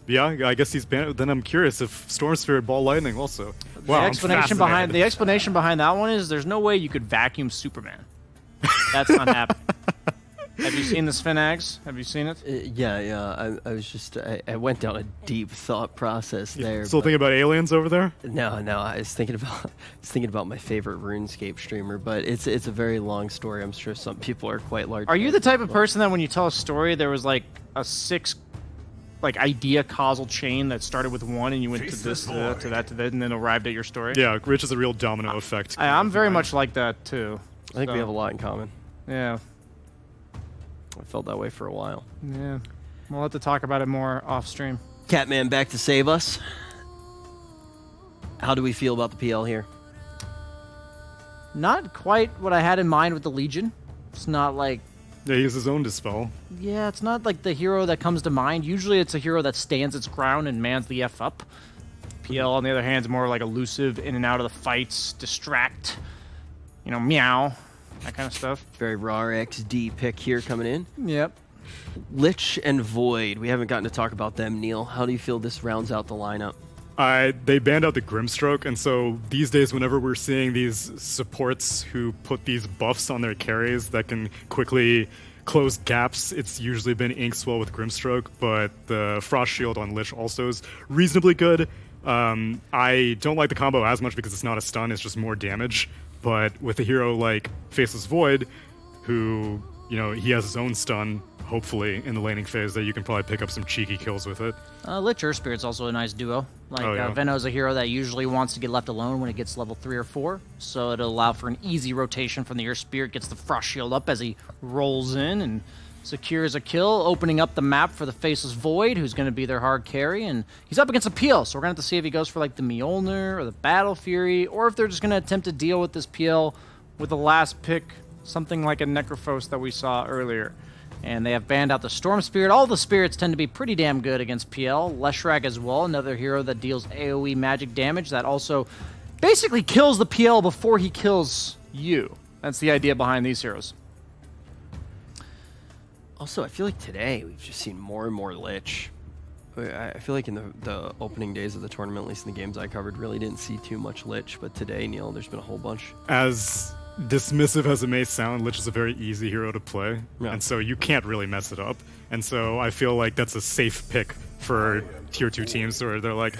Yeah, I guess he's banned. Then I'm curious if Storm Spirit, Ball Lightning also. Wow, the explanation behind that one is there's no way you could vacuum Superman. That's not happening. Have you seen this Finags? Have you seen it? Yeah. I was just I went down a deep thought process there. Still thinking about aliens over there? No. I was thinking about my favorite RuneScape streamer, but it's a very long story. I'm sure some people are quite large. Are you the type of person that when you tell a story, there was like a 6 idea causal chain that started with 1 and you went to this, to that, to that, to that, and then arrived at your story? Yeah, Rich is a real domino effect. I'm very much like that too. I think we have a lot in common. Yeah. I felt that way for a while. Yeah. We'll have to talk about it more off stream. Catman back to save us. How do we feel about the PL here? Not quite what I had in mind with the Legion. It's not like... Yeah, he has his own Dispel. Yeah, it's not like the hero that comes to mind. Usually it's a hero that stands its ground and mans the F up. PL, on the other hand, is more like elusive, in and out of the fights, distract, meow, that kind of stuff. Very raw XD pick here coming in. Yep. Lich and Void. We haven't gotten to talk about them, Neil. How do you feel this rounds out the lineup? They banned out the Grimstroke, and so these days whenever we're seeing these supports who put these buffs on their carries that can quickly close gaps, it's usually been Inkswell with Grimstroke, but the Frost Shield on Lich also is reasonably good. I don't like the combo as much because it's not a stun, it's just more damage. But with a hero like Faceless Void, who, he has his own stun, hopefully, in the laning phase, that you can probably pick up some cheeky kills with it. Lich Earth Spirit's also a nice duo. Venno's a hero that usually wants to get left alone when it gets level 3 or 4, so it'll allow for an easy rotation from the Earth Spirit, gets the Frost Shield up as he rolls in and secures a kill, opening up the map for the Faceless Void, who's going to be their hard carry, and he's up against a PL, so we're going to have to see if he goes for like the Mjolnir or the Battle Fury, or if they're just going to attempt to deal with this PL with the last pick, something like a Necrophos that we saw earlier. And they have banned out the Storm Spirit. All the spirits tend to be pretty damn good against PL. Leshrac as well, another hero that deals AoE magic damage that also basically kills the PL before he kills you. That's the idea behind these heroes. Also, I feel like today we've just seen more and more Lich. I feel like in the opening days of the tournament, at least in the games I covered, really didn't see too much Lich. But today, Neil, there's been a whole bunch. As dismissive as it may sound, Lich is a very easy hero to play, and so you can't really mess it up. And so I feel like that's a safe pick for tier 2 teams where they're like,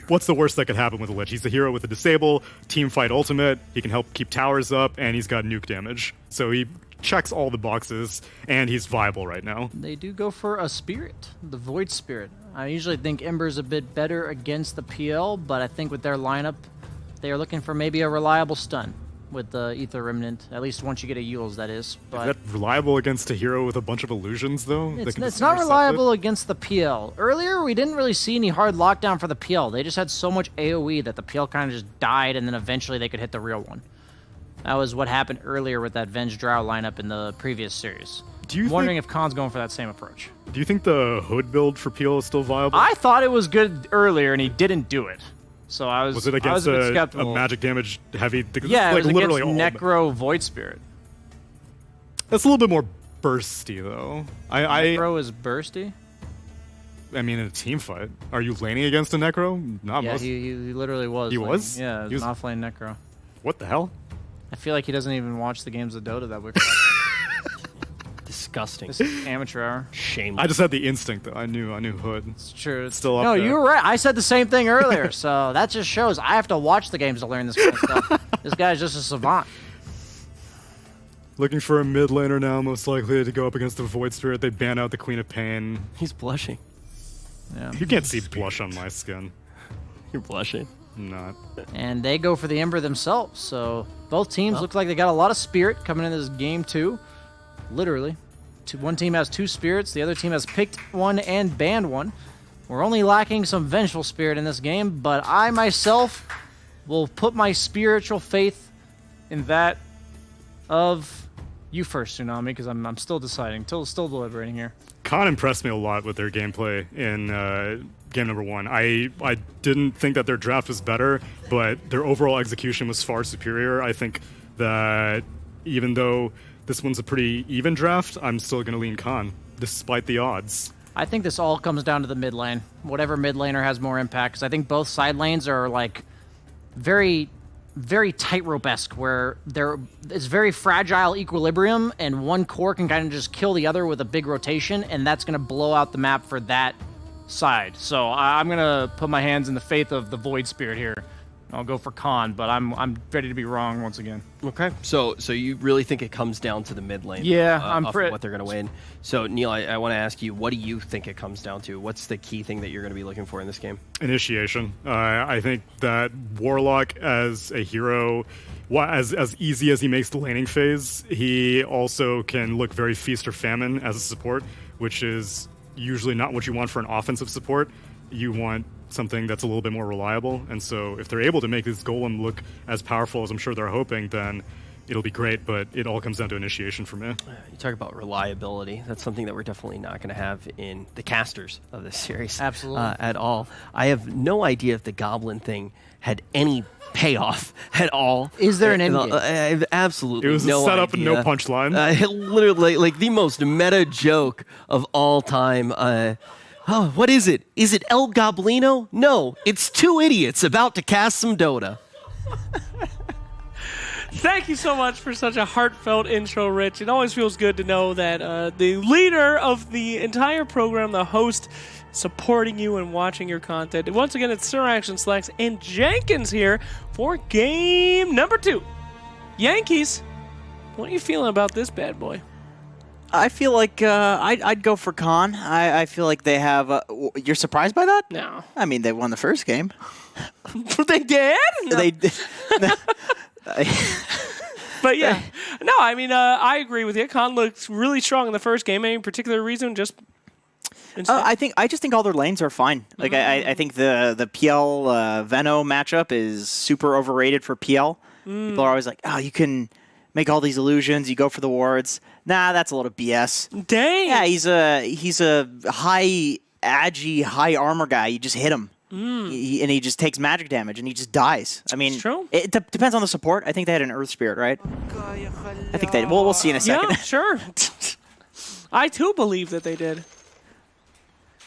what's the worst that could happen with a Lich? He's a hero with a disable, team fight ultimate, he can help keep towers up, and he's got nuke damage. So he checks all the boxes, and he's viable right now. They do go for a spirit, the Void Spirit. I usually think Ember's a bit better against the PL, but I think with their lineup, they are looking for maybe a reliable stun with the Ether Remnant, at least once you get a Yules, that is. But is that reliable against a hero with a bunch of illusions, though? It's not reliable against the PL. Earlier, we didn't really see any hard lockdown for the PL. They just had so much AoE that the PL kind of just died, and then eventually they could hit the real one. That was what happened earlier with that Venge Drow lineup in the previous series. I'm wondering if Khan's going for that same approach. Do you think the Hood build for PL is still viable? I thought it was good earlier, and he didn't do it. So I was it against a bit skeptical. A magic damage heavy? Yeah, like it was literally against Necro Void Spirit. That's a little bit more bursty, though. Necro is bursty? In a team fight. Are you laning against a Necro? Not yeah, most. he literally was. He was? Yeah, he was an offlane Necro. What the hell? I feel like he doesn't even watch the games of Dota that we're Disgusting. This is amateur hour. Shameless. I just had the instinct, though. I knew Hood. It's true. It's still up there. there. You were right. I said the same thing earlier, so that just shows I have to watch the games to learn this kind of stuff. This guy's just a savant. Looking for a mid laner now, most likely to go up against the Void Spirit. They ban out the Queen of Pain. He's blushing. Yeah. You can't see blush on my skin. You're blushing. I'm not. And they go for the Ember themselves, so both teams look like they got a lot of spirit coming into this game too. Literally. One team has 2 spirits, the other team has picked one and banned one. We're only lacking some Vengeful Spirit in this game, but I myself will put my spiritual faith in that of you first, Tsunami, because I'm still deciding, still deliberating here. Khan impressed me a lot with their gameplay in game number 1. I didn't think that their draft was better, but their overall execution was far superior. I think that even though this one's a pretty even draft, I'm still going to lean Khan, despite the odds. I think this all comes down to the mid lane. Whatever mid laner has more impact, because I think both side lanes are like very, very tightrope-esque, where it's very fragile equilibrium, and one core can kind of just kill the other with a big rotation, and that's going to blow out the map for that side. So I'm going to put my hands in the faith of the Void Spirit here. I'll go for Khan, but I'm ready to be wrong once again. Okay. So you really think it comes down to the mid lane? Yeah, of what they're going to win. So Neil, I want to ask you, what do you think it comes down to? What's the key thing that you're going to be looking for in this game? Initiation. I think that Warlock as a hero, as easy as he makes the laning phase, he also can look very feast or famine as a support, which is usually not what you want for an offensive support. You want something that's a little bit more reliable, and so if they're able to make this golem look as powerful as I'm sure they're hoping, then it'll be great, but it all comes down to initiation for me. You talk about reliability. That's something that we're definitely not going to have in the casters of this series. Absolutely. At all. I have no idea if the Goblin thing had any payoff at all. Is there an end game? I have absolutely It was no a setup idea. and no punchline. Literally, like the most meta joke of all time. Oh, what is it? Is it El Goblino? No, it's two idiots about to cast some Dota. Thank you so much for such a heartfelt intro, Rich. It always feels good to know that the leader of the entire program, the host, supporting you and watching your content. And once again, it's Sir Action Slacks and Jenkins here for game number 2. Yankees, what are you feeling about this bad boy? I feel like I'd go for Khan. I feel like they have... you're surprised by that? No. I mean, they won the first game. They did? No. They did. But yeah. No, I mean, I agree with you. Khan looked really strong in the first game. Any particular reason? Just... I just think all their lanes are fine. Like I think the PL Veno matchup is super overrated for PL. People are always like, oh, you can make all these illusions. You go for the wards. Nah, that's a lot of BS. Dang. Yeah, he's a high agi, high armor guy. You just hit him, and he just takes magic damage, and he just dies. I mean, It's true. It depends on the support. I think they had an Earth Spirit, right? I think they. Well, we'll see in a second. Yeah, sure. I too believe that they did.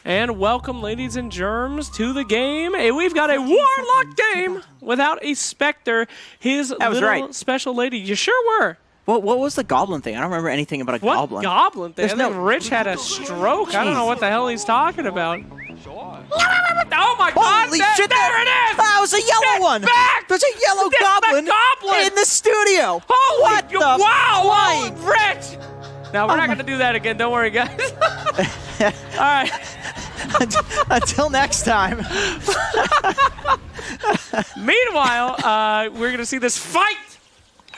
And welcome, ladies and germs, to the game. Hey, we've got a Warlock game without a Spectre. His little right. special lady. You sure were. What was the Goblin thing? I don't remember anything about a What Goblin. goblin thing? I There's think no- Rich had a stroke. I don't know what the hell he's talking about. Oh my God! Holy there shit! it is! That was a yellow Get one. back! There's a yellow It's the goblin, goblin! in the studio. Holy what the wow! flying? Rich! Now we're not going to do that again. Don't worry, guys. All right. Until next time. Meanwhile, we're going to see this fight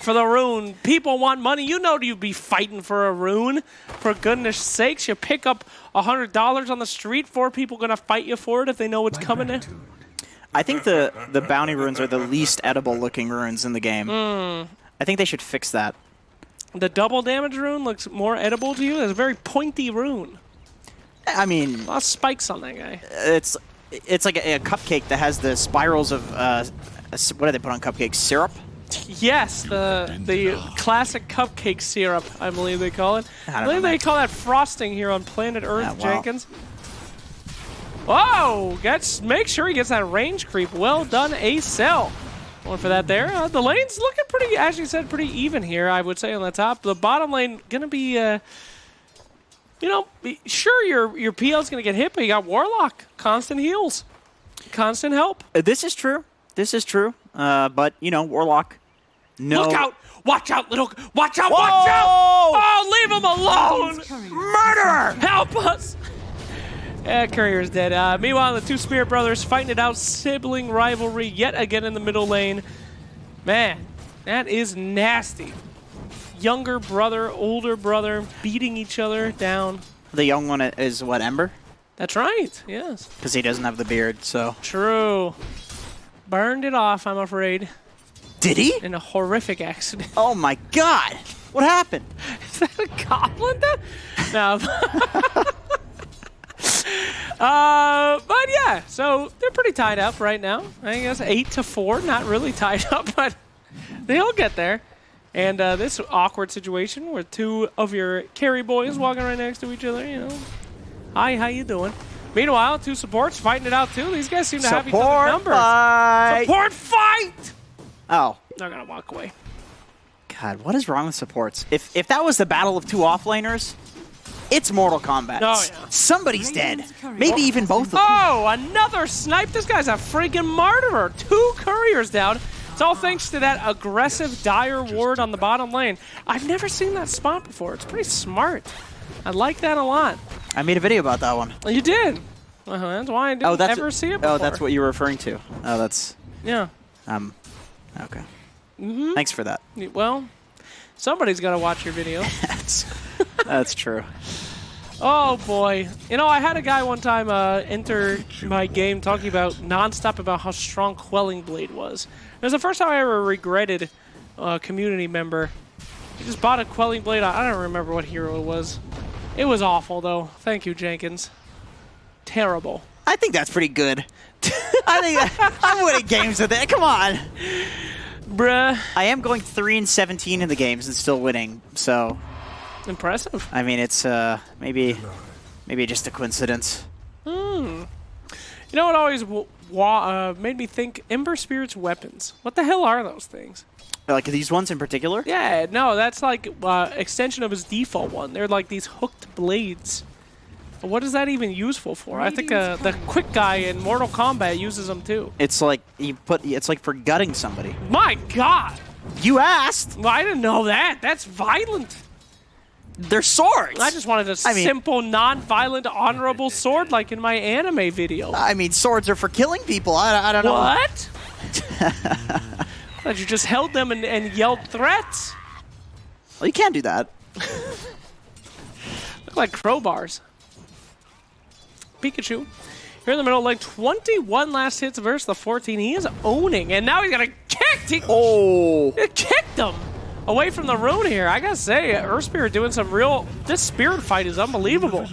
for the rune. People want money. You know you'd be fighting for a rune. For goodness sakes, you pick up $100 on the street. 4 people going to fight you for it if they know it's coming in. I think the bounty runes are the least edible looking runes in the game. I think they should fix that. The double damage rune looks more edible to you. It's a very pointy rune. I mean, A lot of spikes on that guy. it's like a cupcake that has the spirals of what do they put on cupcakes? Syrup? Yes, the classic cupcake syrup, I believe they call it. I I don't believe know, they man. call that frosting here on planet Earth, Yeah, well. Jenkins. Whoa! Make sure he gets that range creep. Well done, Acel. Going for that there. The lane's looking pretty, as you said, pretty even here, I would say, on the top. The bottom lane going to be, sure, your PL's going to get hit, but you got Warlock. Constant heals. Constant help. This is true. This is true. But, Warlock. No. Look out! Watch out, little... Watch out! Whoa! Watch out! Oh, leave him alone! Murder! Help us! Courier's dead. Meanwhile, the 2 Spirit Brothers fighting it out. Sibling rivalry yet again in the middle lane. Man, that is nasty. Younger brother, older brother, beating each other down. The young one is what, Ember? That's right, yes. Because he doesn't have the beard, so. True. Burned it off, I'm afraid, Did he? in a horrific accident. Oh my god! What happened? Is that a goblin then? No. But yeah, so they're pretty tied up right now. I guess 8-4, not really tied up, but they'll get there. And this awkward situation where 2 of your carry boys walking right next to each other, Hi, how you doing? Meanwhile, 2 supports fighting it out too. These guys seem to have each other's Support numbers. fight! Support fight! Oh. They're gonna walk away. God, what is wrong with supports? If that was the battle of 2 offlaners, it's Mortal Kombat. Oh, yeah. Somebody's dead. Maybe even both of them. Oh, another snipe. This guy's a freaking martyr. 2 couriers down. It's all thanks to that aggressive dire ward on the bottom lane. I've never seen that spot before. It's pretty smart. I like that a lot. I made a video about that one. You did. That's why I didn't ever see it before. Oh, that's what you were referring to. Oh, that's... Yeah. Okay. Thanks for that. Well, somebody's got to watch your video. That's true. Oh, boy. You know, I had a guy one time enter my game talking about nonstop about how strong Quelling Blade was. It was the first time I ever regretted a community member. He just bought a Quelling Blade. I don't remember what hero it was. It was awful, though. Thank you, Jenkins. Terrible. I think that's pretty good. I think I'm winning games with it. Come on. Bruh. I am going 3-17 in the games and still winning, so... Impressive. I mean, it's maybe just a coincidence. You know what always made me think? Ember Spirit's weapons. What the hell are those things? Like these ones in particular? Yeah, no, that's like extension of his default one. They're like these hooked blades. What is that even useful for? I think the quick guy in Mortal Kombat uses them too. It's like it's like for gutting somebody. My God! You asked. Well, I didn't know that. That's violent. They're swords. I just wanted a simple, non-violent, honorable sword like in my anime video. I mean, swords are for killing people. I don't know. What? Thought you just held them and yelled threats. Well, you can't do that. Look like crowbars. Pikachu. Here in the middle, like 21 last hits versus the 14. He is owning, and now he's gonna kick. He kicked him away from the rune here. I gotta say, Earth Spirit doing some real. This spirit fight is unbelievable.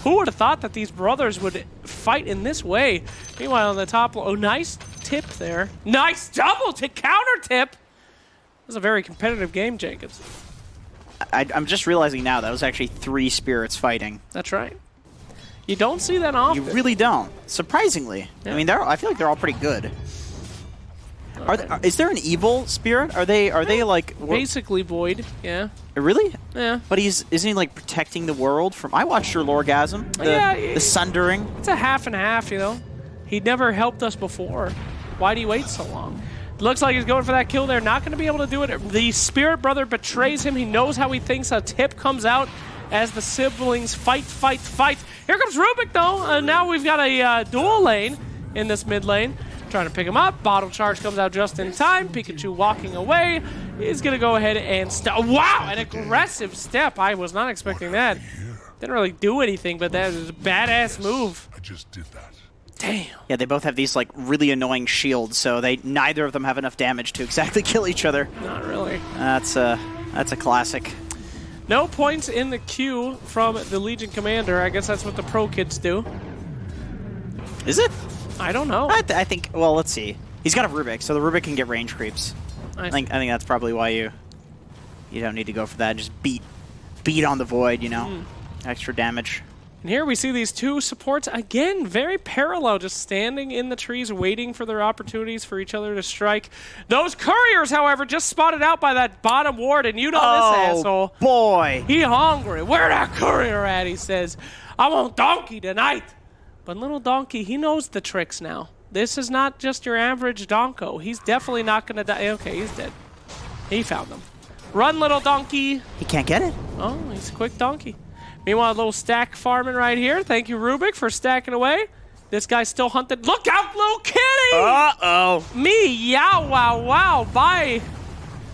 Who would have thought that these brothers would fight in this way? Meanwhile, on the top, oh, nice tip there. Nice double to counter tip. This is a very competitive game, Jenkins. I'm just realizing now that was actually 3 spirits fighting. That's right. You don't see that often. You really don't. Surprisingly. Yeah. I mean, I feel like they're all pretty good. Is there an evil spirit? Are they like basically void? Yeah. Really? Yeah. But isn't he like protecting the world from? I watched your Lorgasm. The Sundering. It's a half and half, you know. He never helped us before. Why'd he wait so long? Looks like he's going for that kill there. Not going to be able to do it. The Spirit Brother betrays him. He knows how he thinks. A tip comes out as the siblings fight. Here comes Rubik, though. Now we've got a dual lane in this mid lane. Trying to pick him up. Bottle charge comes out just in time. Pikachu walking away. He's going to go ahead and wow, an aggressive step. I was not expecting that. Didn't really do anything, but that is a badass move. I just did that. Damn. Yeah, they both have these like really annoying shields, so neither of them have enough damage to exactly kill each other. Not really. That's a classic. No points in the queue from the Legion Commander. I guess that's what the pro kids do. Is it? I don't know. I think. Well, let's see. He's got a Rubik, so the Rubik can get range creeps. I think that's probably why you don't need to go for that. Just beat on the void, you know, extra damage. And here we see these 2 supports, again, very parallel, just standing in the trees waiting for their opportunities for each other to strike. Those couriers, however, just spotted out by that bottom ward, and you know this asshole. Boy. He hungry. Where that courier at, he says. I want Donkey tonight. But little Donkey, he knows the tricks now. This is not just your average Donko. He's definitely not going to die. Okay, he's dead. He found them. Run, little Donkey. He can't get it. Oh, he's a quick Donkey. Meanwhile, a little stack farming right here. Thank you, Rubik, for stacking away. This guy's still hunted. Look out, little kitty! Uh-oh. Me, yow, wow, wow, bye.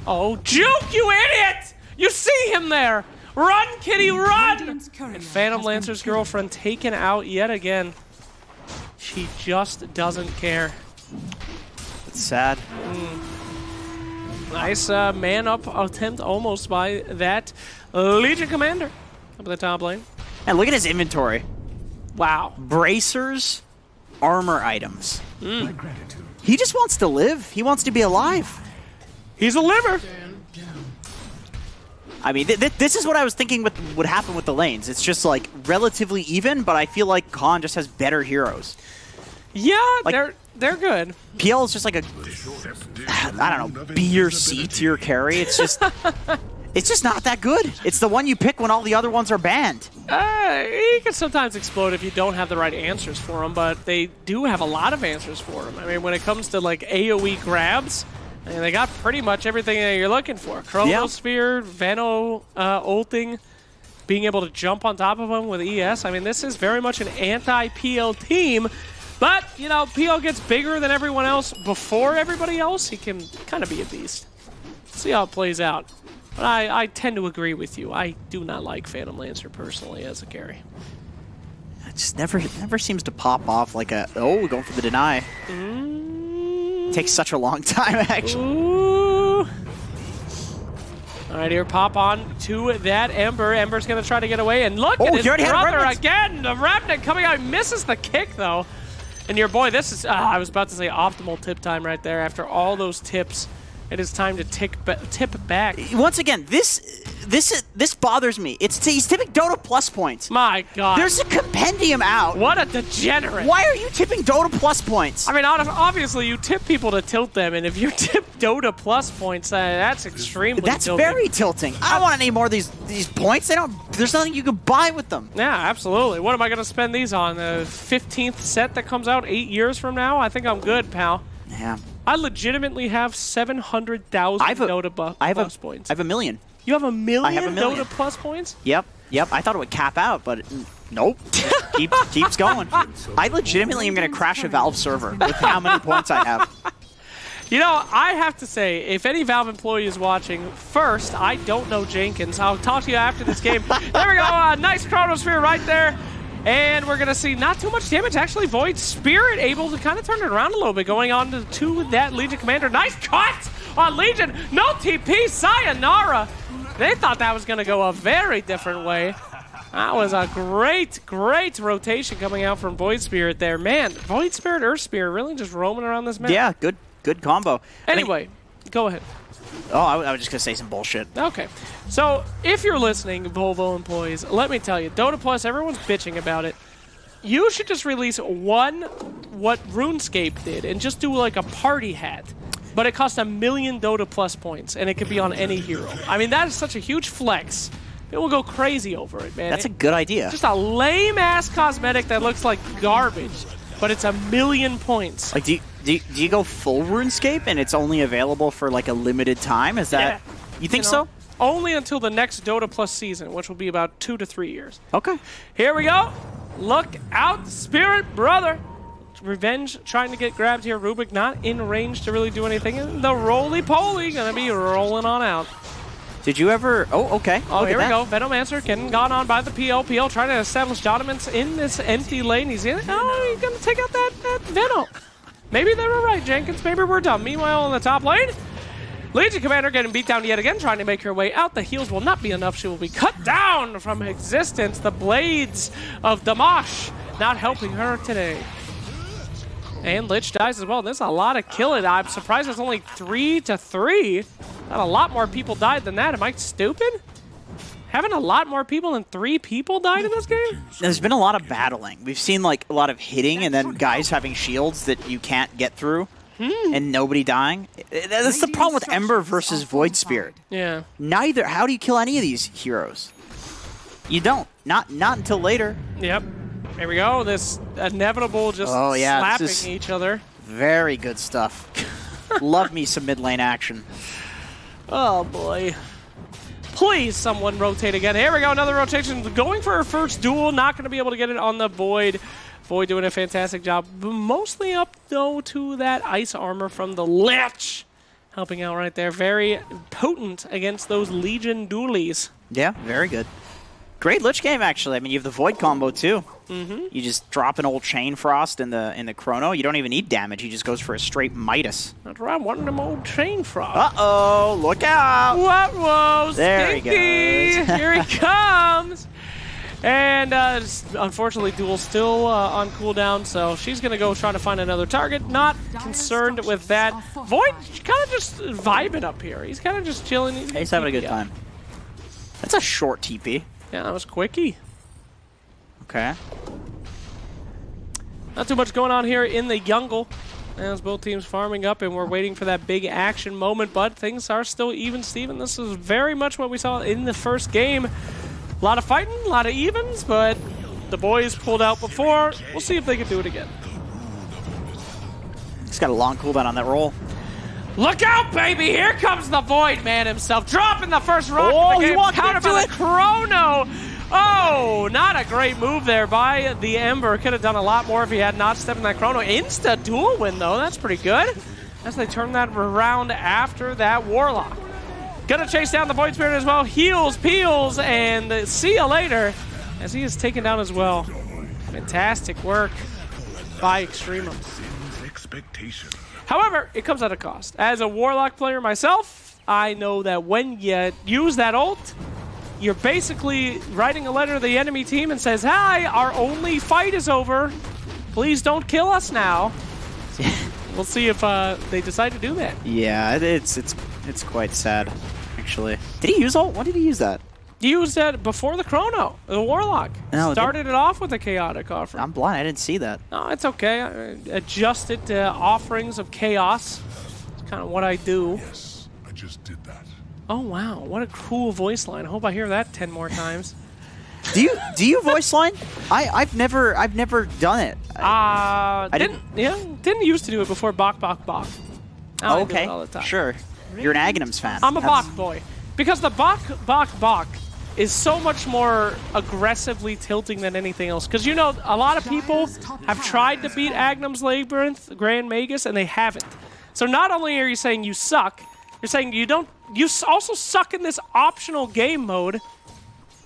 Oh, juke, you idiot! You see him there. Run, kitty, run! And Phantom Lancer's girlfriend taken out yet again. She just doesn't care. It's sad. Nice man-up attempt almost by that Legion Commander. Up at the top lane. And look at his inventory. Wow. Bracers, armor items. He just wants to live. He wants to be alive. He's a liver. I mean, this is what I was thinking would happen with the lanes. It's just like relatively even, but I feel like Khan just has better heroes. Yeah, like, they're good. PL is just like a, I don't know, B or C tier carry. It's just, it's just not that good. It's the one you pick when all the other ones are banned. He can sometimes explode if you don't have the right answers for him, but they do have a lot of answers for him. I mean, when it comes to like AoE grabs, I mean, they got pretty much everything that you're looking for. Chronosphere, Veno ulting, being able to jump on top of them with ES. I mean, this is very much an anti-PL team. But, you know, PL gets bigger than everyone else before everybody else. He can kind of be a beast. See how it plays out. But I tend to agree with you. I do not like Phantom Lancer personally as a carry. It just never seems to pop off like a, oh, going for the deny. Takes such a long time, actually. Ooh. All right, here, pop on to that Ember. Ember's going to try to get away. And look at his brother again. The Remnant coming out. He misses the kick, though. And your boy, this is, I was about to say optimal tip time right there. After all those tips, it is time to tip back. Once again, this bothers me. He's tipping Dota plus points. My God. There's a compendium out. What a degenerate. Why are you tipping Dota plus points? I mean, obviously, you tip people to tilt them, and if you tip Dota plus points, that's extremely tilting. Very tilting. I don't want any more of these points. There's nothing you can buy with them. Yeah, absolutely. What am I going to spend these on? The 15th set that comes out 8 years from now? I think I'm good, pal. Yeah. I legitimately have 700,000 Dota plus points. I have 1 million. You have 1 million, I have 1 million Dota plus points? Yep. I thought it would cap out, but nope. keeps going. I legitimately am going to crash a Valve server with how many points I have. You know, I have to say, if any Valve employee is watching, first, I don't know Jenkins. I'll talk to you after this game. There we go. Nice Chronosphere right there. And we're going to see not too much damage. Actually, Void Spirit able to kind of turn it around a little bit, going on to that Legion Commander. Nice cut on Legion. No TP. Sayonara. They thought that was going to go a very different way. That was a great rotation coming out from Void Spirit there. Man, Void Spirit, Earth Spirit really just roaming around this map. Yeah, good combo. Anyway, go ahead. Oh, I was just going to say some bullshit. Okay. So, if you're listening, Volvo employees, let me tell you, Dota Plus, everyone's bitching about it. You should just release what RuneScape did and just do like a party hat. But it costs 1 million Dota Plus points, and it could be on any hero. I mean, that is such a huge flex. It will go crazy over it, man. That's a good idea. Just a lame-ass cosmetic that looks like garbage, but it's 1 million points. Like, do you go full RuneScape and it's only available for like a limited time? Is that you think so? Only until the next Dota Plus season, which will be about 2 to 3 years. Okay. Here we go. Look out, Spirit Brother. Revenge trying to get grabbed here. Rubik not in range to really do anything. And the roly-poly gonna be rolling on out. Did you ever... Oh, okay. Oh, here we go. Venomancer getting gone on by the PL. PL trying to establish dominance in this empty lane. He's going to take out that Veno. Maybe they were right, Jenkins. Maybe we're dumb. Meanwhile, in the top lane, Legion Commander getting beat down yet again, trying to make her way out. The heals will not be enough. She will be cut down from existence. The blades of Damash not helping her today. And Lich dies as well. There's a lot of killing. I'm surprised there's only 3 to 3. Not a lot more people died than that. Am I stupid? Haven't a lot more people than 3 people died in this game? There's been a lot of battling. We've seen like a lot of hitting and then guys having shields that you can't get through and nobody dying. That's the problem with Ember versus Void Spirit. Yeah. Neither. How do you kill any of these heroes? You don't. Not until later. Yep. Here we go. This inevitable just slapping each other. Very good stuff. Love me some mid lane action. Oh boy. Please, someone rotate again. Here we go, another rotation. Going for her first duel. Not going to be able to get it on the Void. Void doing a fantastic job. Mostly up, though, to that ice armor from the Lich. Helping out right there. Very potent against those Legion dualies. Yeah, very good. Great Lich game, actually. I mean, you have the Void combo, too. You just drop an old Chain Frost in the Chrono. You don't even need damage. He just goes for a straight Midas. That's right, one of them old Chain Frost. Uh-oh, look out! Whoa, there Stinky! he goes. Here he comes! And unfortunately, Duel's still on cooldown, so she's going to go try to find another target. Not concerned with that. Void kind of just vibing up here. He's kind of just chilling. He's having a good time. That's a short TP. Yeah, that was quickie. Okay. Not too much going on here in the jungle. As both teams farming up and we're waiting for that big action moment, but things are still even, Steven. This is very much what we saw in the first game. A lot of fighting, a lot of evens, but the boys pulled out before. We'll see if they can do it again. He's got a long cooldown on that roll. Look out, baby! Here comes the Void Man himself, dropping the first rock of the game, countered by the Chrono. Oh, not a great move there by the Ember. Could have done a lot more if he had not stepped in that Chrono. Insta dual win, though. That's pretty good. As they turn that around after that Warlock. Gonna chase down the Void Spirit as well. Heals, peels, and see you later. As he is taken down as well. Fantastic work by EXTREMUM. However, it comes at a cost. As a Warlock player myself, I know that when you use that ult, you're basically writing a letter to the enemy team and says, "Hi, our only fight is over. Please don't kill us now." We'll see if they decide to do that. Yeah, it's quite sad, actually. Did he use ult? When did he use that? He used that before the Chrono, the Warlock. No, started it off with a chaotic offering. I'm blind. I didn't see that. No, it's okay. I adjusted offerings of chaos. It's kind of what I do. Yes, I just did that. Oh wow, what a cool voice line. I hope I hear that 10 more times. Do you voice line? I've never done it. Didn't used to do it before Bok. Now I do it all the time. Sure. You're an Agnums fan. I'm a Bok boy. Because the Bok is so much more aggressively tilting than anything else. Because, you know, a lot of people have tried to beat Agnum's Labyrinth, Grand Magus, and they haven't. So not only are you saying you suck, you're saying you also suck in this optional game mode.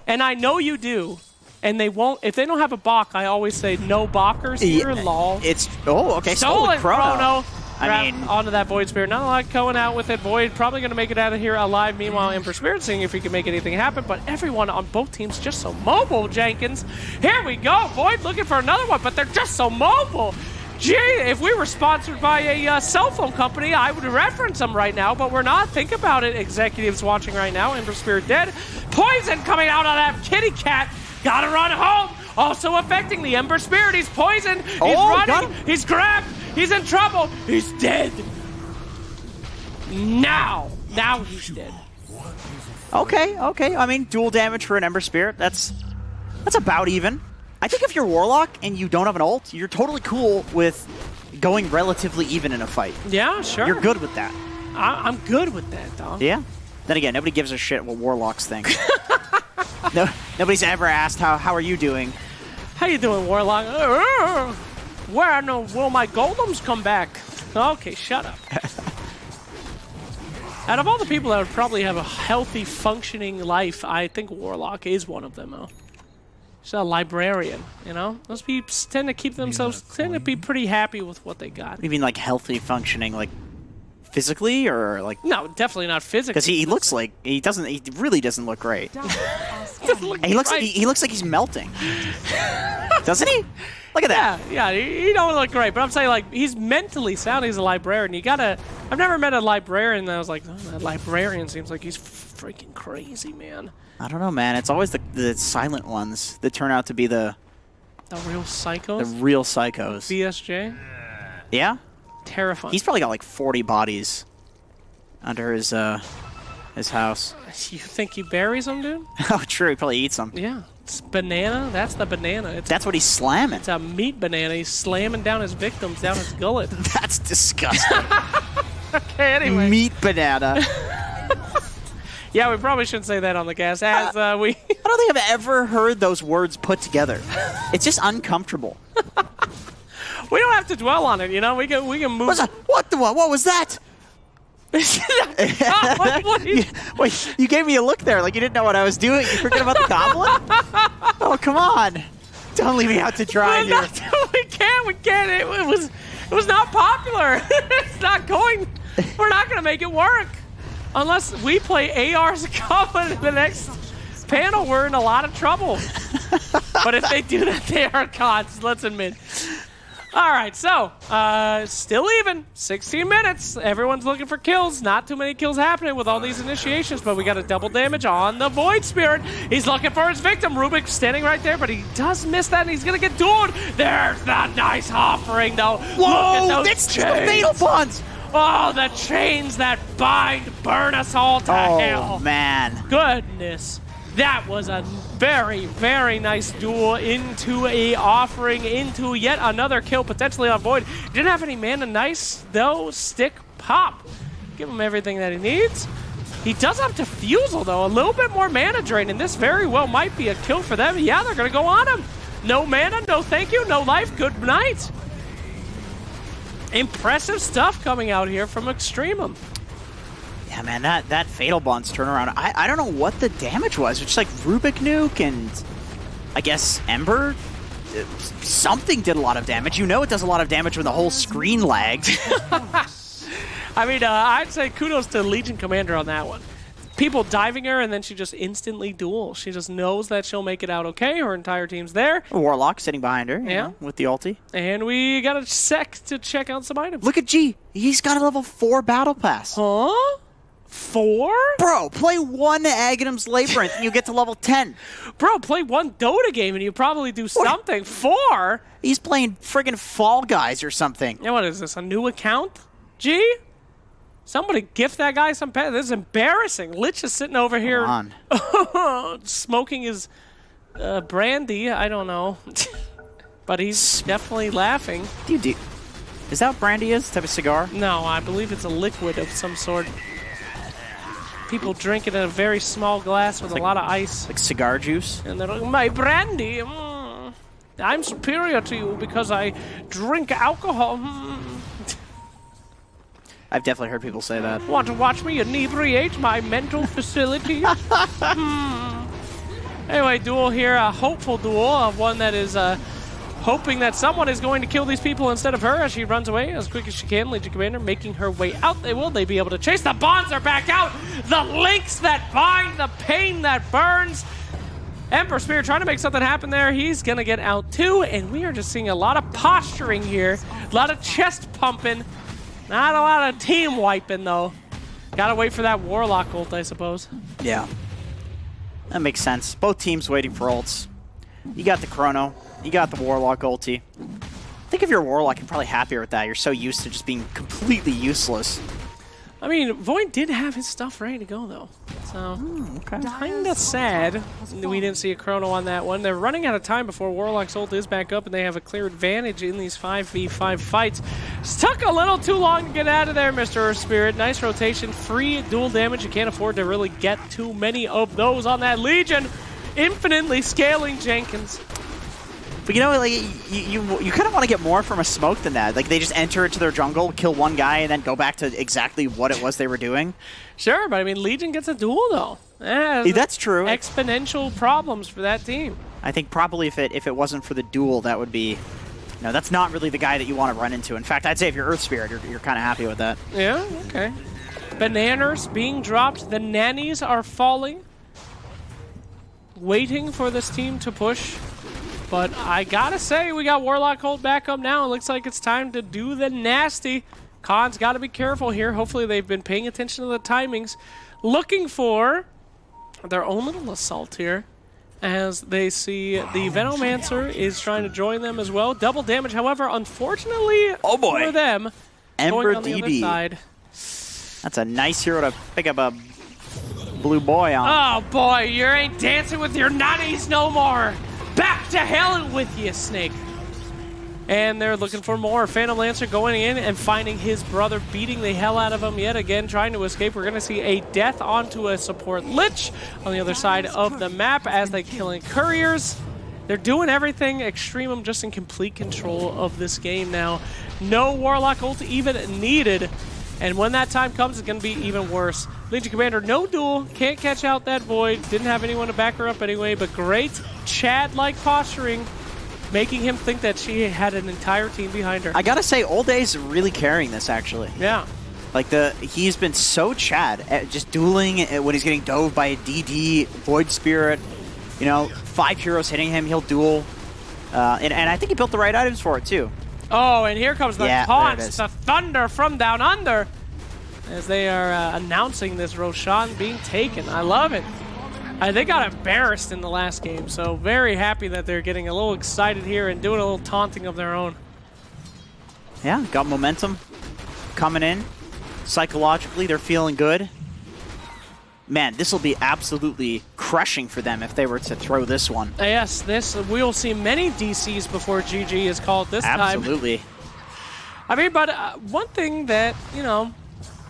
And I know you do. And they won't, if they don't have a Bok, I always say no Bokkers here, lol. Okay, stolen Chrono. I mean, onto that Void Spirit. Not a lot going out with it. Void probably going to make it out of here alive. Meanwhile, Ember Spirit seeing if he can make anything happen. But everyone on both teams just so mobile, Jenkins. Here we go. Void looking for another one, but they're just so mobile. Gee, if we were sponsored by a cell phone company, I would reference them right now, but we're not. Think about it, executives watching right now. Ember Spirit dead. Poison coming out on that kitty cat. Gotta run home. Also affecting the Ember Spirit. He's poisoned. He's running. He's grabbed. He's in trouble. He's dead. Now he's dead. Okay. I mean, dual damage for an Ember Spirit. That's about even. I think if you're Warlock and you don't have an ult, you're totally cool with going relatively even in a fight. Yeah, sure. You're good with that. I'm good with that, dog. Yeah. Then again, nobody gives a shit what Warlocks think. Nobody's ever asked how are you doing. How you doing, Warlock? Where will my golems come back? Okay, shut up. Out of all the people that would probably have a healthy, functioning life, I think Warlock is one of them, though. She's a librarian, you know? Those people tend to keep themselves, tend to be pretty happy with what they got. You mean like healthy functioning, like physically, or like? No, definitely not physically. Because he looks like he really doesn't look great. He looks like he's melting. Doesn't he? Look at that. Yeah, he don't look great, but I'm saying, like, he's mentally sound. He's a librarian. You gotta. I've never met a librarian that I was like, oh, that librarian seems like he's freaking crazy, man. I don't know, man. It's always the silent ones that turn out to be the real psychos. The real psychos. BSJ. Yeah. Terrifying. He's probably got like 40 bodies under his house. You think he buries them, dude? Oh, true. He probably eats them. Yeah. It's banana. That's the banana. That's what he's slamming. It's a meat banana. He's slamming down his victims down his gullet. That's disgusting. Okay, anyway. Meat banana. Yeah, we probably shouldn't say that on the cast. As we. I don't think I've ever heard those words put together. It's just uncomfortable. We don't have to dwell on it, you know. We can move. What was that? Wait, you gave me a look there, like you didn't know what I was doing. You forget about the goblin? Oh, come on! Don't leave me out to dry here. We can't. It was not popular. It's not going. We're not gonna make it work unless WePlay ARs come in the next panel. We're in a lot of trouble. But if they do that, they are gods. Let's admit. All right, so still even. 16 minutes. Everyone's looking for kills. Not too many kills happening with all these initiations, but we got a double damage on the Void Spirit. He's looking for his victim. Rubik standing right there, but he does miss that, and he's going to get dueled. There's the nice offering, though. Whoa, Look at that's those the chains. fatal bonds. Oh, the chains that bind burn us all to hell. Oh, man. Goodness. That was a very, very nice duel into a offering, into yet another kill, potentially on Void. Didn't have any mana. Nice, though, stick pop. Give him everything that he needs. He does have Defusal, though. A little bit more mana drain, and this very well might be a kill for them. Yeah, they're going to go on him. No mana, no thank you, no life, good night. Impressive stuff coming out here from Extremum. Yeah, man, that Fatal Bonds turnaround, I don't know what the damage was. It's just like Rubik Nuke and I guess Ember. Something did a lot of damage. You know it does a lot of damage when the whole screen lagged. I mean, I'd say kudos to Legion Commander on that one. People diving her, and then she just instantly duels. She just knows that she'll make it out okay. Her entire team's there. Warlock sitting behind her, you know, with the ulti. And we got a sec to check out some items. Look at G. He's got a level 4 battle pass. Huh? 4? Bro, play one Aghanim's Labyrinth and you get to level 10. Bro, play one Dota game and you probably do something. 4? He's playing friggin' Fall Guys or something. Yeah, what is this, a new account? G? Somebody gift that guy some pet. This is embarrassing. Lich is sitting over here smoking his brandy. I don't know. But he's definitely laughing. Dude, is that what brandy is? Type of cigar? No, I believe it's a liquid of some sort. People drink it in a very small glass with a lot of ice. Like cigar juice? And they're like, my brandy. I'm superior to you because I drink alcohol. I've definitely heard people say that. Want to watch me inebriate my mental facility? Anyway, duel here, a hopeful duel, one that is hoping that someone is going to kill these people instead of her as she runs away as quick as she can. Legion Commander making her way out. Will they be able to chase? The bonds are back out. The links that bind, the pain that burns. Emperor Spear trying to make something happen there. He's going to get out too, and we are just seeing a lot of posturing here. A lot of chest pumping. Not a lot of team wiping, though. Gotta wait for that Warlock ult, I suppose. Yeah. That makes sense. Both teams waiting for ults. You got the Chrono. You got the Warlock ulti. I think if you're a Warlock, you're probably happier with that. You're so used to just being completely useless. I mean, Void did have his stuff ready to go, though. So, kinda sad we didn't see a Chrono on that one. They're running out of time before Warlock's ult is back up, and they have a clear advantage in these 5v5 fights. Just took a little too long to get out of there, Mr. Spirit. Nice rotation, free dual damage. You can't afford to really get too many of those on that Legion. Infinitely scaling Jenkins. But you know, like you kind of want to get more from a smoke than that. Like they just enter into their jungle, kill one guy, and then go back to exactly what it was they were doing. Sure, but I mean, Legion gets a duel though. That's true. Exponential problems for that team. I think probably if it wasn't for the duel, that would be. No, that's not really the guy that you want to run into. In fact, I'd say if you're Earth Spirit, you're kind of happy with that. Yeah. Okay. Bananas being dropped. The nannies are falling. Waiting for this team to push. But I gotta say, we got Warlock ult back up now. It looks like it's time to do the nasty. Khan's gotta be careful here. Hopefully they've been paying attention to the timings. Looking for their own little assault here. As they see the Venomancer is trying to join them as well. Double damage, however, unfortunately for them, Ember going on the other DD. side. That's a nice hero to pick up a blue boy on. Oh boy, you ain't dancing with your nannies no more. Back to hell with you, Snake. And they're looking for more. Phantom Lancer going in and finding his brother, beating the hell out of him yet again, trying to escape. We're going to see a death onto a support Lich on the other side of the map as they killing couriers. They're doing everything. Extremum just in complete control of this game now. No Warlock ult even needed. And when that time comes, it's going to be even worse. Legion Commander, no duel, can't catch out that Void. Didn't have anyone to back her up anyway, but great Chad-like posturing, making him think that she had an entire team behind her. I gotta say, Old Day's really carrying this, actually. Yeah. Like, he's been so Chad at just dueling when he's getting dove by a DD, Void Spirit. You know, 5 heroes hitting him, he'll duel. And I think he built the right items for it, too. Oh, and here comes the Yeah, taunts, the thunder from down under, as they are announcing this Roshan being taken. I love it. They got embarrassed in the last game, so very happy that they're getting a little excited here and doing a little taunting of their own. Yeah, got momentum coming in. Psychologically, they're feeling good. Man, this will be absolutely crushing for them if they were to throw this one. Yes, we'll see many DCs before GG is called this time. Absolutely. I mean, but one thing that, you know,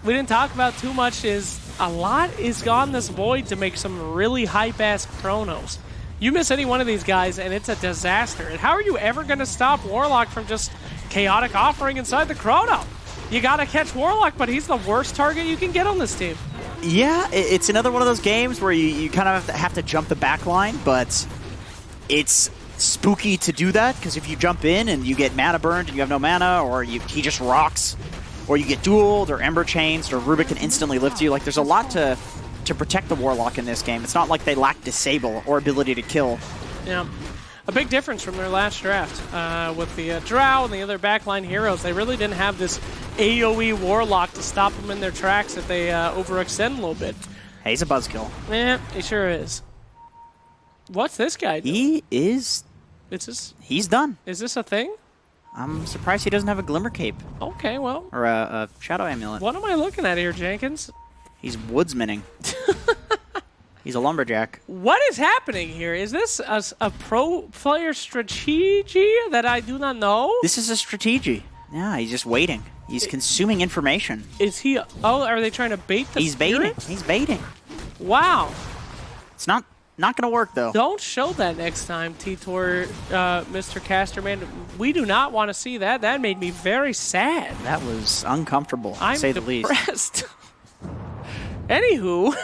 we didn't talk about too much is a lot is on this Void to make some really hype-ass chronos. You miss any one of these guys, and it's a disaster. And how are you ever going to stop Warlock from just chaotic offering inside the chrono? You got to catch Warlock, but he's the worst target you can get on this team. Yeah, it's another one of those games where you kind of have to jump the back line, but it's spooky to do that, because if you jump in and you get mana burned and you have no mana, or he just rocks, or you get dueled, or Ember Chains, or Rubik can instantly lift you, like there's a lot to protect the Warlock in this game. It's not like they lack Disable or ability to kill. Yeah. A big difference from their last draft with the Drow and the other backline heroes. They really didn't have this AoE Warlock to stop them in their tracks if they overextend a little bit. Hey, he's a buzzkill. Yeah, he sure is. What's this guy doing? He is... He's done. Is this a thing? I'm surprised he doesn't have a Glimmer Cape. Okay, well. Or a Shadow Amulet. What am I looking at here, Jenkins? He's woodsmaning. He's a lumberjack. What is happening here? Is this a pro player strategy that I do not know? This is a strategy. Yeah, he's just waiting. He's consuming information. Is he... Oh, are they trying to bait the spirit? He's baiting. Wow. It's not going to work, though. Don't show that next time, T-Tor, Mr. Casterman. We do not want to see that. That made me very sad. That was uncomfortable, to say the least. I'm depressed. Anywho,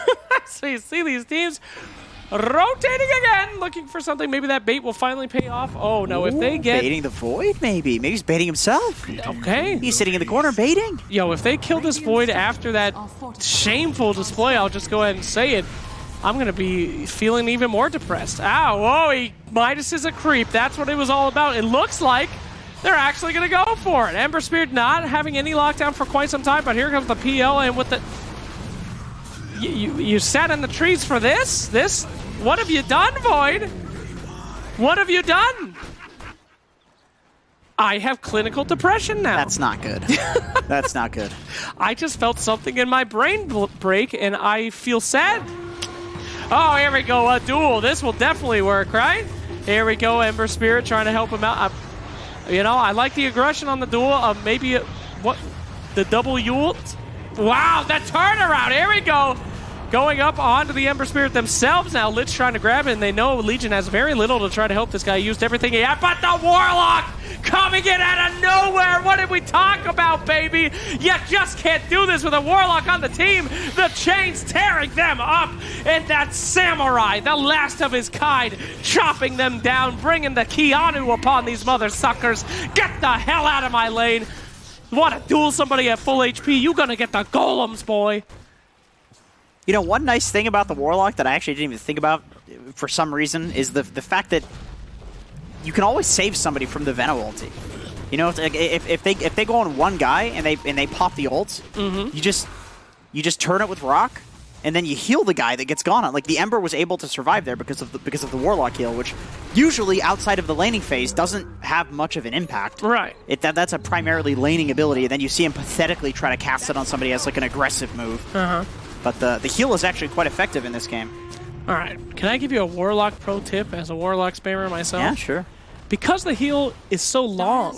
so you see these teams rotating again, looking for something. Maybe that bait will finally pay off. Oh, no, if they get... Baiting the Void, maybe. Maybe he's baiting himself. Okay. He's sitting in the corner baiting. Yo, if they kill this Void after that shameful display, I'll just go ahead and say it. I'm going to be feeling even more depressed. Ow, whoa, Midas is a creep. That's what it was all about. It looks like they're actually going to go for it. Ember Spirit not having any lockdown for quite some time, but here comes the PL, and with the... You sat in the trees for this? What have you done, Void? What have you done? I have clinical depression now. That's not good. That's not good. I just felt something in my brain break, and I feel sad. Oh, here we go, a duel. This will definitely work, right? Here we go, Ember Spirit trying to help him out. You know, I like the aggression on the duel. Maybe, the double ult? Wow, that turnaround. Here we go. Going up onto the Ember Spirit themselves now. Lich trying to grab it, and they know Legion has very little to try to help this guy. Used everything he had, but the Warlock coming in out of nowhere. What did we talk about, baby? You just can't do this with a Warlock on the team. The chains tearing them up, and that Samurai, the last of his kind, chopping them down, bringing the Keanu upon these mother suckers. Get the hell out of my lane. Want to duel somebody at full HP? You gonna get the golems, boy. You know, one nice thing about the Warlock that I actually didn't even think about for some reason is the fact that you can always save somebody from the Veno ulti. You know, if they go on one guy and they pop the ult, you just turn it with Rock, and then you heal the guy that gets gone on. Like the Ember was able to survive there because of the Warlock heal, which usually outside of the laning phase doesn't have much of an impact. Right. That's a primarily laning ability, and then you see him pathetically try to cast it on somebody as like an aggressive move. But the heal is actually quite effective in this game. All right, can I give you a Warlock pro tip as a Warlock spammer myself? Yeah, sure. Because the heal is so long,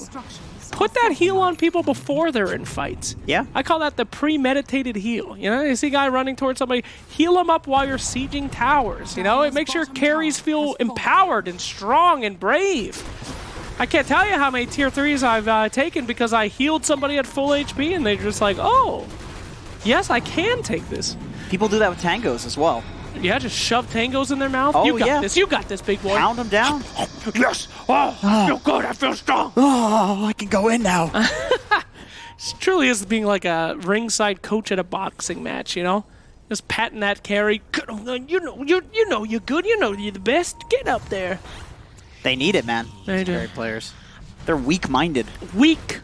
put that heal on people before they're in fights. Yeah. I call that the premeditated heal. You know, you see a guy running towards somebody, heal them up while you're sieging towers. You know, it makes your carries feel empowered and strong and brave. I can't tell you how many tier 3s I've taken because I healed somebody at full HP and they're just like, oh, yes, I can take this. People do that with tangos as well. Yeah, just shove tangos in their mouth. Oh, you got yeah. this. You got this, big boy. Pound them down. Yes. Oh, I feel good. I feel strong. Oh, I can go in now. It truly is being like a ringside coach at a boxing match, you know? Just patting that carry. You know you're good. You know you're the best. Get up there. They need it, man. They do. Carry players. They're weak-minded. Weak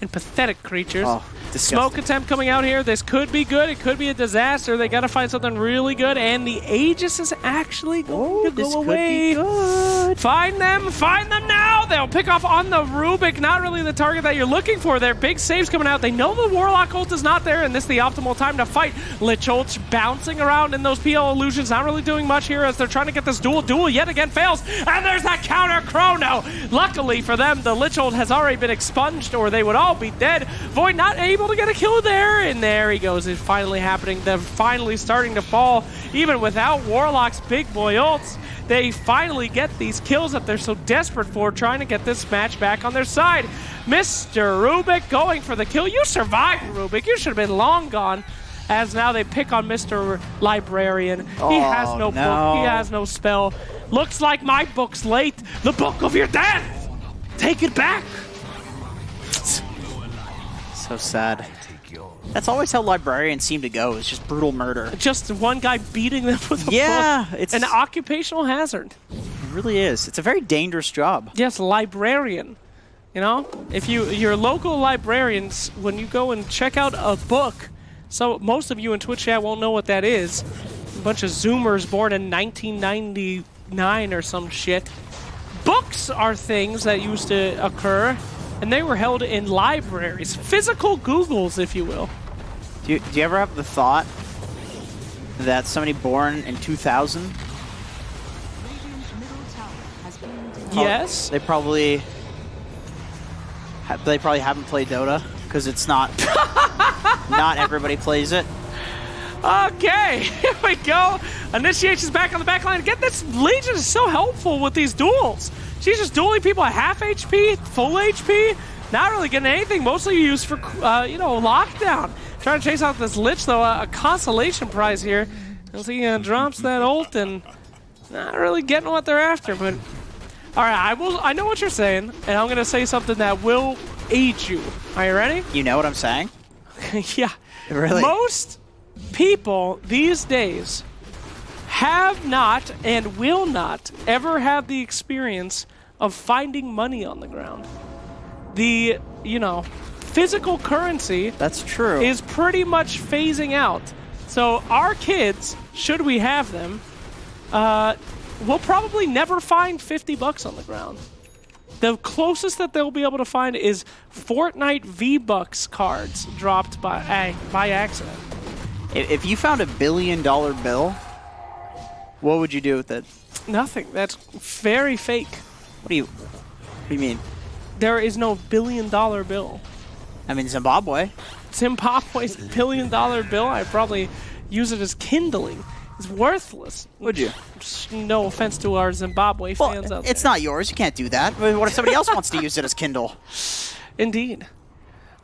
and pathetic creatures. Oh, disgusting. Smoke attempt coming out here. This could be good. It could be a disaster. They got to find something really good, and the Aegis is actually going to go away. Could be good. Find them now. They'll pick off on the Rubik. Not really the target that you're looking for there. Big saves coming out. They know the Warlock ult is not there, and this is the optimal time to fight. Lich ult bouncing around in those PL illusions. Not really doing much here as they're trying to get this duel. Duel yet again fails, and there's that counter chrono. Luckily for them, the Lich ult has already been expunged, or they would all be dead. Void not able to get a kill there, and there he goes. It's finally happening. They're finally starting to fall, even without Warlock's big boy ults. They finally get these kills that they're so desperate for, trying to get this match back on their side. Mr. Rubik going for the kill. You survived, Rubik. You should have been long gone. As now they pick on Mr. Librarian. He has no book. He has no spell. Looks like my book's late. The book of your death. Take it back. So sad. That's always how librarians seem to go. It's just brutal murder. Just one guy beating them with a book. It's an occupational hazard. It really is. It's a very dangerous job. Yes, librarian. You know, if your local librarians, when you go and check out a book, so most of you in Twitch chat won't know what that is. A bunch of Zoomers born in 1999 or some shit. Books are things that used to occur, and they were held in libraries. Physical Googles, if you will. Do you ever have the thought that somebody born in 2000? Yes. They probably haven't played Dota because it's not not everybody plays it. Okay, here we go. Initiation's back on the back line. Get this, Legion is so helpful with these duels. She's just dueling people at half HP, full HP. Not really getting anything. Mostly used for, lockdown. Trying to chase out this Lich, though. A consolation prize here. As he drops that ult and not really getting what they're after. But all right, I know what you're saying, and I'm gonna say something that will aid you. Are you ready? You know what I'm saying? Yeah. Really? Most people these days have not and will not ever have the experience of finding money on the ground. The, physical currency That's true. is pretty much phasing out. So our kids, should we have them, will probably never find $50 on the ground. The closest that they'll be able to find is Fortnite V-Bucks cards dropped by accident. If you found $1 billion bill, what would you do with it? Nothing. That's very fake. What do you mean? There is no $1 billion bill. I mean, Zimbabwe. Zimbabwe's $1 billion bill, I'd probably use it as kindling. It's worthless. Would you? No offense to our Zimbabwe fans out there. It's not yours. You can't do that. I mean, what if somebody else wants to use it as Kindle? Indeed.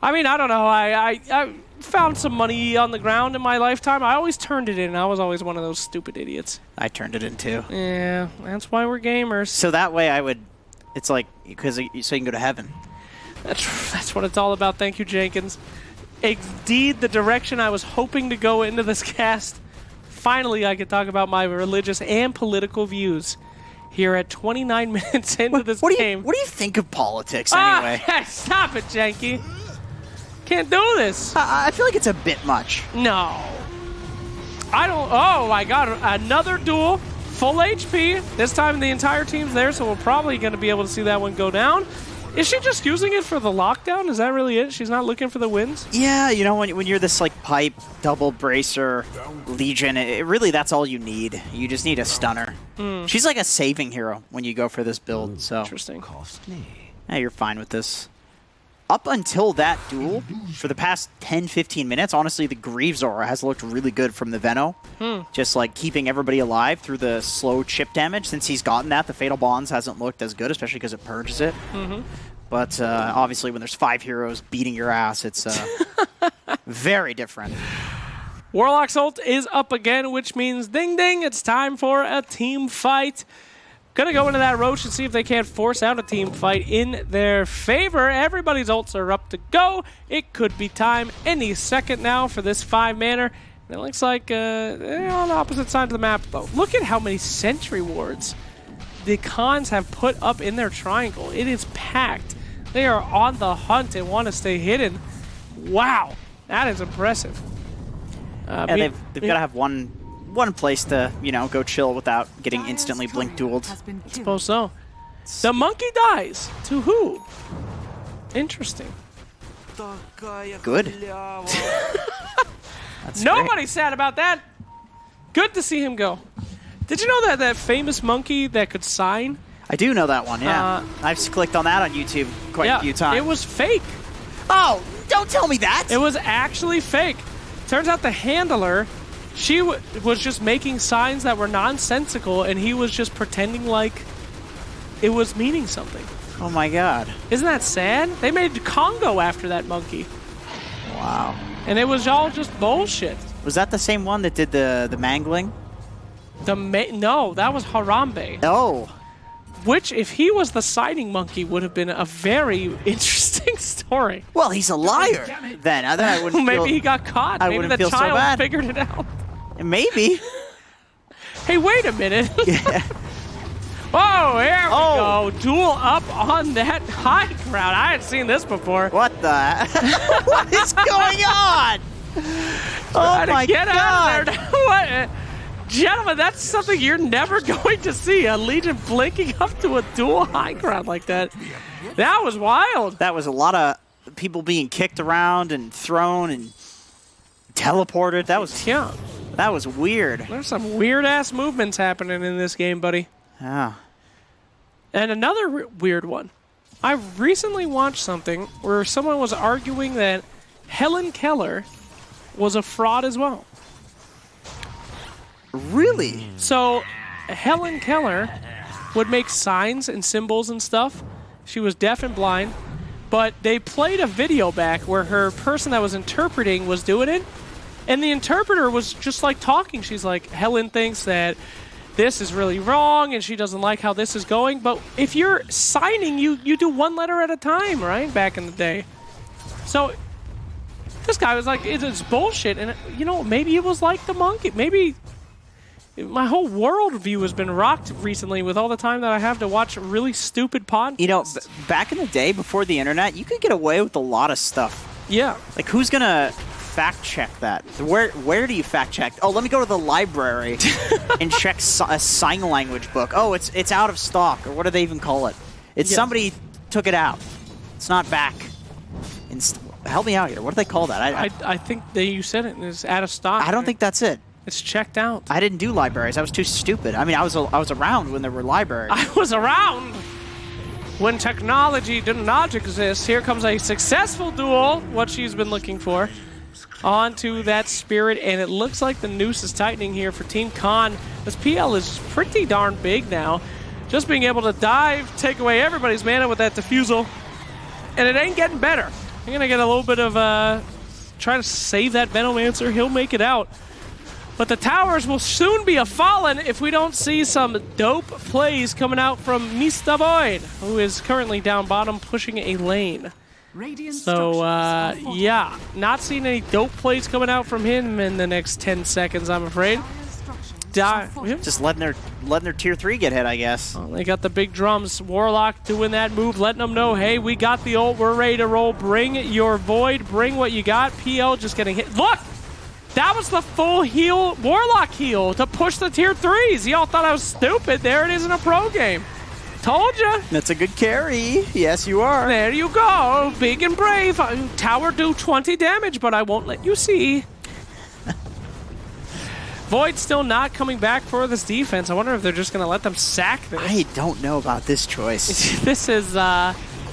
I mean, I don't know. I found some money on the ground in my lifetime. I always turned it in. I was always one of those stupid idiots. I turned it in too. Yeah, that's why we're gamers. So that way I would, it's like, so you can go to heaven. That's what it's all about. Thank you, Jenkins. Indeed, the direction I was hoping to go into this cast. Finally, I could talk about my religious and political views here at 29 minutes into this game. What do you think of politics anyway? Stop it, Janky. Can't do this. I feel like it's a bit much. No. I don't. Oh, my God. Another duel. Full HP. This time the entire team's there, so we're probably going to be able to see that one go down. Is she just using it for the lockdown? Is that really it? She's not looking for the wins? Yeah, when you're this like pipe, double bracer, Legion, really that's all you need. You just need a stunner. She's like a saving hero when you go for this build. So Interesting. yeah, you're fine with this. Up until that duel, for the past 10-15 minutes, honestly, the Greaves aura has looked really good from the Veno. Just like keeping everybody alive through the slow chip damage. Since he's gotten that, the Fatal Bonds hasn't looked as good, especially because it purges it. But obviously, when there's 5 heroes beating your ass, it's very different. Warlock's ult is up again, which means ding ding, it's time for a team fight. Gonna go into that Roche and see if they can't force out a team fight in their favor. Everybody's ults are up to go. It could be time any second now for this 5-manner. It looks like they're on the opposite side of the map, though. Look at how many sentry wards the Khans have put up in their triangle. It is packed. They are on the hunt and want to stay hidden. Wow, that is impressive. Yeah, they've got to have one place to, you know, go chill without getting instantly blink dueled. I suppose so. The monkey dies. To who? Interesting. Good. Nobody's sad about that. Good to see him go. Did you know that famous monkey that could sign? I do know that one, yeah. I've clicked on that on YouTube quite a few times. It was fake. Oh, don't tell me that! It was actually fake. Turns out the handler, she was just making signs that were nonsensical, and he was just pretending like it was meaning something. Oh my god. Isn't that sad? They made Congo after that monkey. Wow. And it was all just bullshit. Was that the same one that did the mangling? No, that was Harambe. Oh. Which, if he was the signing monkey, would have been a very interesting story. Well, he's a liar. Then I wouldn't Maybe feel, he got caught. I Maybe wouldn't the feel so child bad. figured it out. Maybe. Hey, wait a minute. Yeah. Oh, here we go. Duel up on that high ground. I hadn't seen this before. What the? What is going on? Oh my Get god! out of there. What? Gentlemen, that's something you're never going to see. A Legion blinking up to a dual high ground like that. That was wild. That was a lot of people being kicked around and thrown and teleported. That was weird. There's some weird-ass movements happening in this game, buddy. Yeah. And another weird one. I recently watched something where someone was arguing that Helen Keller was a fraud as well. Really? So Helen Keller would make signs and symbols and stuff. She was deaf and blind, but they played a video back where her person that was interpreting was doing it, and the interpreter was just like talking. She's like, Helen thinks that this is really wrong and she doesn't like how this is going, but if you're signing, you do one letter at a time, right? Back in the day. So this guy was like, it's bullshit, and you know, maybe it was like the monkey. Maybe my whole worldview has been rocked recently with all the time that I have to watch really stupid podcasts. You know, back in the day before the internet, you could get away with a lot of stuff. Yeah. Like, who's gonna fact check that? Where do you fact check? Oh, let me go to the library and check a sign language book. Oh, it's out of stock, or what do they even call it? It's somebody took it out. It's not back. Help me out here. What do they call that? I think that you said it. It's out of stock. I don't think that's it. It's checked out. I didn't do libraries. I was too stupid. I mean, I was around when there were libraries. I was around when technology did not exist. Here comes a successful duel, what she's been looking for. Onto that spirit, and it looks like the noose is tightening here for Team Con. This PL is pretty darn big now. Just being able to dive, take away everybody's mana with that defusal. And it ain't getting better. I'm going to get a little bit of try to save that Venomancer. He'll make it out. But the towers will soon be a-fallen if we don't see some dope plays coming out from Mr. Void, who is currently down bottom pushing a lane. So, yeah, not seeing any dope plays coming out from him in the next 10 seconds, I'm afraid. Just letting their tier 3 get hit, I guess. Well, they got the big drums. Warlock doing that move, letting them know, hey, we got the ult, we're ready to roll. Bring your Void, bring what you got. PL just getting hit. Look! That was the full heal, Warlock heal, to push the tier 3s. Y'all thought I was stupid. There it is in a pro game. Told ya. That's a good carry. Yes, you are. There you go. Big and brave. Tower do 20 damage, but I won't let you see. Void still not coming back for this defense. I wonder if they're just going to let them sack this. I don't know about this choice. This is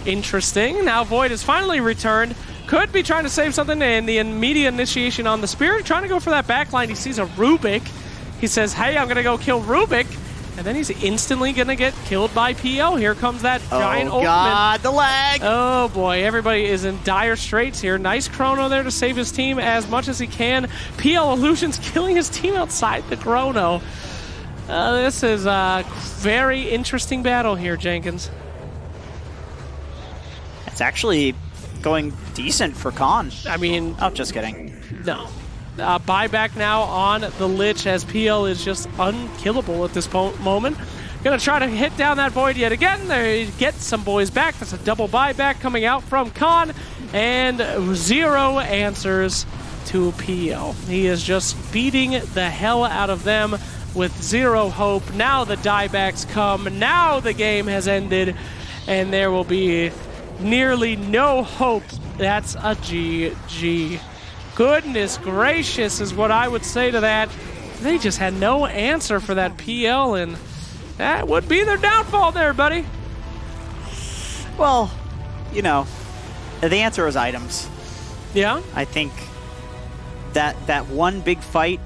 interesting. Now Void has finally returned. Could be trying to save something in the immediate initiation on the Spirit. Trying to go for that backline. He sees a Rubik. He says, hey, I'm going to go kill Rubik. And then he's instantly going to get killed by PL. Here comes that giant ultimate. Oh, God, the lag. Oh, boy. Everybody is in dire straits here. Nice chrono there to save his team as much as he can. PL Illusions killing his team outside the chrono. This is a very interesting battle here, Jenkins. It's actually going decent for Khan. I mean... Oh, just kidding. No. Buyback now on the Lich as PL is just unkillable at this moment. Gonna try to hit down that Void yet again. They get some boys back. That's a double buyback coming out from Khan. And 0 answers to PL. He is just beating the hell out of them with 0 hope. Now the diebacks come. Now the game has ended. And there will be nearly no hope. That's a GG. Goodness gracious is what I would say to that. They just had no answer for that PL, and that would be their downfall there, buddy. Well, you know, the answer is items. Yeah? I think that one big fight